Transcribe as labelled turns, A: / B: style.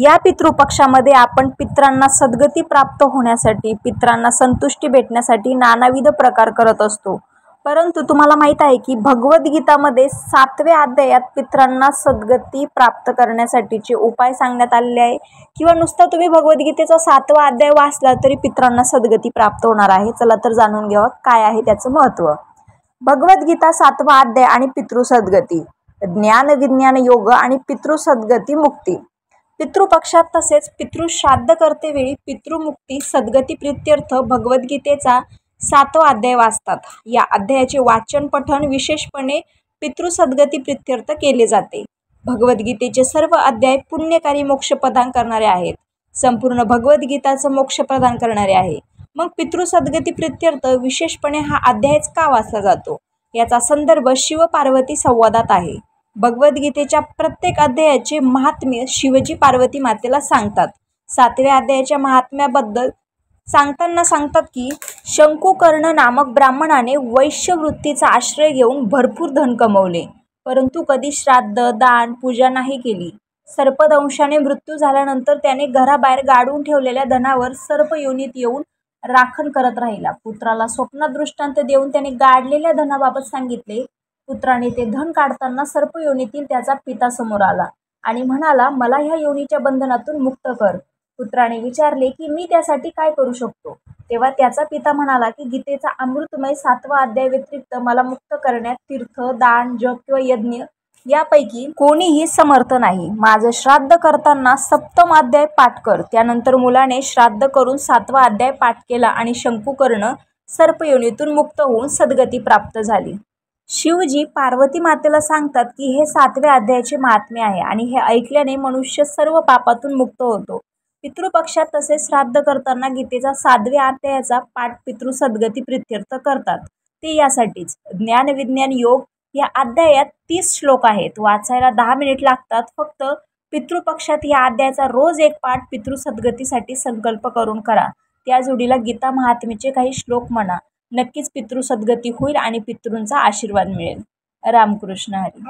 A: या पितृपक्षामध्ये आपण पितरांना सद्गती प्राप्त होण्यासाठी, पितरांना संतुष्टी भेटण्यासाठी नानाविध प्रकार करत असतो। परंतु तुम्हाला माहित आहे की भगवद्गीतामध्ये 7व्या अध्यायात पितरांना सद्गती प्राप्त करण्यासाठीचे उपाय सांगण्यात आलेले आहे, किंवा नुसतं तुम्ही भगवद्गीतेचा 7वा अध्याय वाचला तरी पितरांना सद्गती प्राप्त होणार आहे। चला तर जाणून घ्यावं काय आहे त्याचं महत्त्व। भगवद्गीता 7वा अध्याय आणि पितृसद्गती, ज्ञान विज्ञान योग आणि पितृसद्गती मुक्ती। पितृपक्षात तसेच पितृश्राद्ध करतेवेळी पितृमुक्ती सद्गती प्रित्यर्थ भगवद्गीतेचा 7वा अध्याय वाचतात। या अध्यायाचे वाचन पठण विशेषपणे पितृसद्गती प्रित्यर्थ केले जाते। भगवद्गीतेचे सर्व अध्याय पुण्यकारी मोक्ष प्रदान करणारे आहेत। संपूर्ण भगवद्गीताचं मोक्ष प्रदान करणारे आहे। मग पितृसद्गती प्रित्यर्थ विशेषपणे हा अध्यायच का वाचला जातो, याचा संदर्भ शिव पार्वती संवादात आहे। भगवद्गीतेच्या प्रत्येक अध्यायाचे महात्म्य शिवजी पार्वती मातेला सांगतात। 7व्या अध्यायाच्या महात्म्याबद्दल सांगताना सांगतात की शंकुकर्ण नामक ब्राह्मणाने वैश्य वृत्तीचा आश्रय घेऊन भरपूर धन कमवले, परंतु कधी श्राद्ध दान पूजा नाही केली। सर्पदंशाने मृत्यू झाल्यानंतर त्याने घराबाहेर गाडून ठेवलेल्या धनावर सर्प योनीत येऊन राखण करत राहिला। पुत्राला स्वप्नात दृष्टांत देऊन त्याने गाडलेल्या धनाबाबत सांगितले। पुत्राने ते धन काढताना सर्प योनीतील त्याचा पिता समोर आला आणि म्हणाला, मला ह्या योनीच्या बंधनातून मुक्त कर। पुत्राने विचारले की मी त्यासाठी काय करू शकतो। तेव्हा त्याचा पिता म्हणाला की गीतेचा अमृतमय 7वा अध्याय व्यतिरिक्त मला मुक्त करण्यात तीर्थ दान जप किंवा यज्ञ यापैकी कोणीही समर्थ नाही। माझं श्राद्ध करताना 7वा अध्याय पाठ कर। त्यानंतर मुलाने श्राद्ध करून 7वा अध्याय पाठ केला आणि शंकुकर्ण सर्पयोनीतून मुक्त होऊन सद्गती प्राप्त झाली। शिवजी पार्वती मातेला सांगतात की हे 7व्या अध्यायाचे महात्म्य आहे आणि हे ऐकल्याने मनुष्य सर्व पापातून मुक्त होतो। पितृपक्षात तसेच श्राद्ध करताना गीतेचा 7व्या अध्यायाचा पाठ पितृसद्गती प्रित्यर्थ करतात। ते यासाठीच ज्ञान विज्ञान योग या अध्यायात 30 श्लोक आहेत। वाचायला 10 मिनिट लागतात फक्त। पितृपक्षात या अध्यायाचा रोज एक पाठ पितृसद्गतीसाठी संकल्प करून करा। त्या जोडीला गीता महात्म्याचे काही श्लोक म्हणा। नक्कीच पितृसद्गती होईल आणि पितृंचा आशीर्वाद मिळेल। रामकृष्ण हरी।